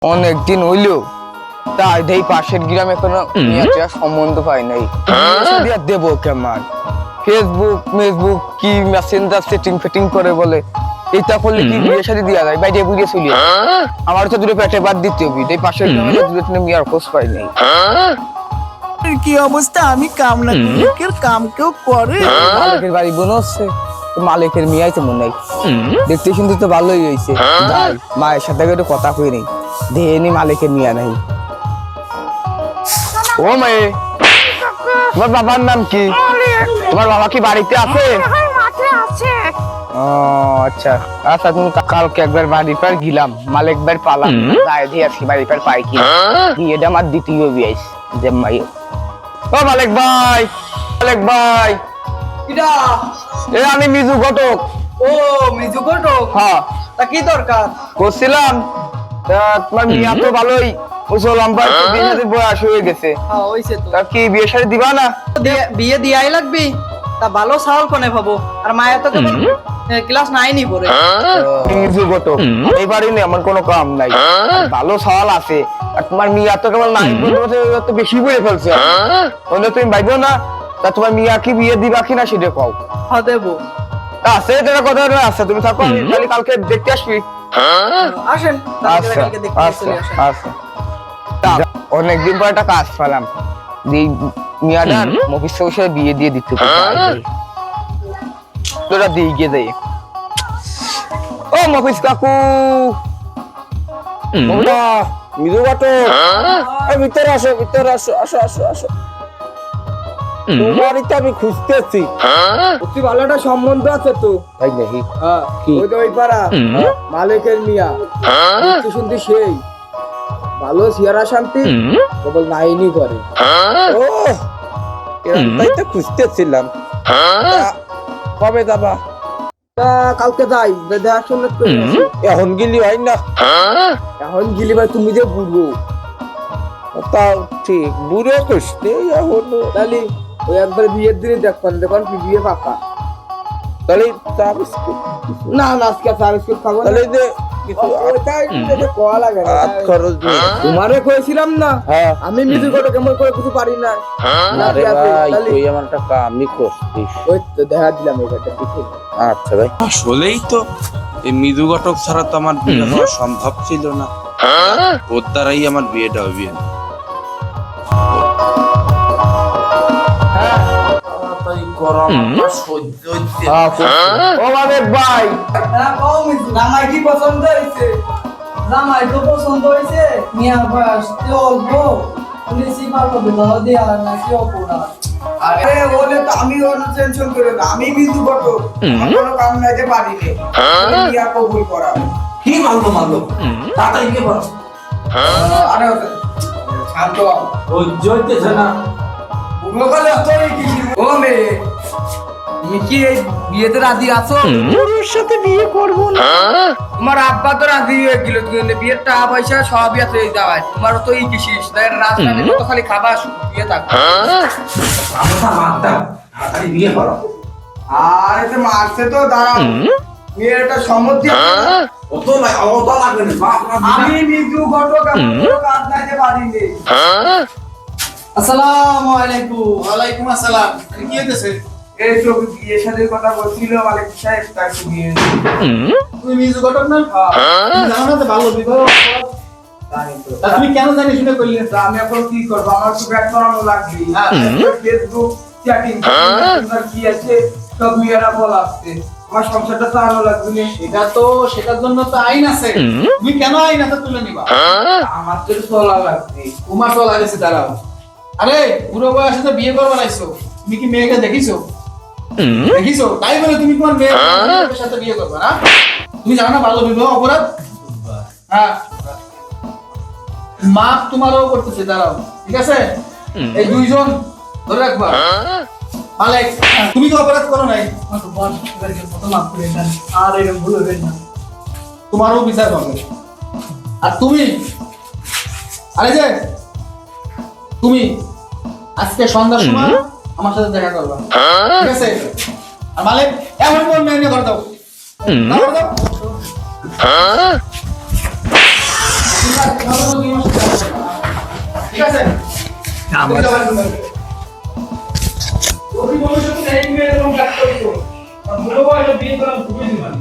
অনেকদিন হইলো তাই দেই পাশের গ্রামে কোনো সম্বন্ধ পাই নাই দেবো কেমন ফেসবুক কি মেসেঞ্জার সেটিং ফিটিং করে বলে এটা করলে কি বিয়ে শাদী দিয়া যায় বাইরে বুঝে চলিয়ে আমার তো দুটো পেটে বাদ দিতে হবে এই পাশের গ্রামে দুটো তিনটে মেয়ের খোঁজ পাই নাই। কি অবস্থা? আমি কাম না কেউ কাম কেউ করে? মালিকের বাড়ি বোন হচ্ছে মালিকের মেয়ে আছে মনে হয় দেখতে শুনতে তো ভালোই হয়েছে যাই মায়ের সাথে একটু কথা কই নেই দেয়নি মালিকের মেয়ে নাই। ও মেয়ে তোমার বাবার নাম কি? তোমার বাবা কি বাড়িতে আছে? ও আচ্ছা আচ্ছা তুমি কালকে একবার বাড়ি পার গেলাম মালিক বার পালাম যাই দিয়ে আজকে বাড়ি পার পাই কি এটা আমার দ্বিতীয় বিয়ে যে মাই। ও মালিক ভাই কিডা? এ আমি মিজু ঘটক। ও মিজু ঘটক? হ্যাঁ তা কি দরকার? করছিলাম তোমার মিয়া তো ভালোই বুঝো লম্বা বিয়ে বয়স হয়ে গেছে হ্যাঁ হইছে তো। তা কি বিয়ে শাদী দিবা না? বিয়ে দিয়াই লাগবে। তা ভালো চাউল কোনে পাবো? আর মায়া তো কেবল ক্লাস 9ই পড়ে। মিজু ঘটক এবারে নেই আমার কোনো কাম নাই ভালো সওয়াল আছে আর তোমার মিয়া তো কেবল নাই তো বেশি বলে ফেলছে বলে তুমি ভাইবো না তা তোমার মিয়া কি বিয়ে দিবা কিনা সেটা কও। হ্যাঁ দেবো। আছে এটা কথা আছে তুমি থাকো আমি খালি কালকে দেখতে আসবি। আসেন আচ্ছা কালকে দেখতে আচ্ছা চলে আসেন। আচ্ছা অনেকদিন পর একটা কাজ পেলাম এই মিয়াটার মফিস সৌসে বিয়ে দিয়ে দিতে তোরা দিয়ে গিয়ে দেয়। ও মফিস কাকু মৃদু বাটো ভিতরে আসো আসো তোমারই তো আমি খুঁজতেছি অতি ভালো একটা সম্বন্ধ আছে তো তাই নাকি? ওই তো ওই পাড়া মালিকের মিয়া শুনতে সেই ভালো সিয়ারা শান্তি কেবল নাইনি করে। ও তাই তো খুঁজতেছিলাম কবে যাবা? কালকে যাই দেখাশোনা এখন গিলি হয় না এখন গিলি ভাই তুমি যে বুড়ো তাও ঠিক বুড়ো করতে এখন তাহলে ওই একবার বিয়ের দিনে দেখুন কি বিয়ে পাকা তাহলে চা বিস্কুট না আজকে চা বিস্কুট খাবো তাহলে যে তোমারে কইছিলাম না আমি মিজু করে কেমন করে কিছু পারি না আমার একটা কামই করছি ওই তো দেখা দিলাম এটা পিছে। আচ্ছা ভাই আসলেই তো এই মৃদু ঘটক ছাড়া তো আমার বিয়ে হওয়া সম্ভব ছিল না ওর দ্বারাই আমার বিয়েটা হবে। ও মালিক ভাই জামাই কি পছন্দ হয়েছে? জামাই তো পছন্দ হয়েছে মিয়ার বয়স অল্প পুলিশই পারবো বিবাহ দেওয়া নাকি অপরাধ। আরে ওলে তো আমি ওর টেনশন করে না আমি কিন্তু বটো কোনো কাম নাইতে পারি নে বিয়া কবুল করা কি মানলো তাড়াতাড়ি গিয়ে বলো। আরে শান্ত ওই জয়তেছে না বগলে তোই কি ও মে তুমি কি এই বিয়েতে রাজি আছো? ওর সাথে বিয়ে করব না। তোমার আব্বা তো রাজি হয়ে গেল তুমি বিয়ের টাকা পয়সা সবই আছে এই দাওয়ায় তোমার তো এই কিসিস তাই রাজধানী তো খালি খাবার বিয়ে থাক আমরা মারতাম তাড়াতাড়ি বিয়ে করো। আর এতে মারছে তো দাঁড়াও মেয়েটা সম্মতি অত লাগবে না আমি মৃদু ঘটক কোনো কাজ নাইতে পারি নে। আসসালামু আলাইকুম। ওয়ালাইকুম আসসালাম। কি হইতেছে? এই তো বিয়ে শাদীর কথা বলছিল মালিক সাহেব তাকে বিয়ে তুমি মিজু ঘটক না? তুমি জানো না যে ভালো বিবাহ জানি তো তা তুমি কেন জানি শুনে করলে? তা আমি এখন কি করবো আমার তো ব্যাগ করানো লাগবে ফেসবুক চ্যাটিং কি আছে সব মেয়েরা বল আসছে আমার সংসারটা চালানো লাগবে না সেটার জন্য তো আইন আছে। তুমি কেন আইন আছে তুলে নিবা? আমার তো চলা লাগবে তোমার তো লাগেছে দাঁড়াও। আরে বুড়ো বয়সে তো বিয়ে করবা নাইছো তুমি কি মেয়েকে দেখিছো? তাই বলে তুমি তোমার মেয়ের সাথে বিয়ে করবে না? তুমি জানো না ভালো বিবাহ অপরাধ? হ্যাঁ মাপ তোমারও করতেছে দাঁড়াও ঠিক আছে এই দুইজন ধরে রাখবা। মালিক তুমি তো অপরাধ করো নাই আর এরকম ভুল হবে না তোমারও বিচার হবে। আর তুমি আরে যে তুমি আজকে সন্ধ্যার সময় আমার সাথে দেখা করবা ঠিক আছে? আর মালিক এখন কোন মেয়ে নিয়ে ঘর দাও। ঠিক আছে আমার ভবিষ্যতে এই মেয়ের এরকম কাজ করছো আর বড় বয়সে বিয়ে করা খুবই দিবানি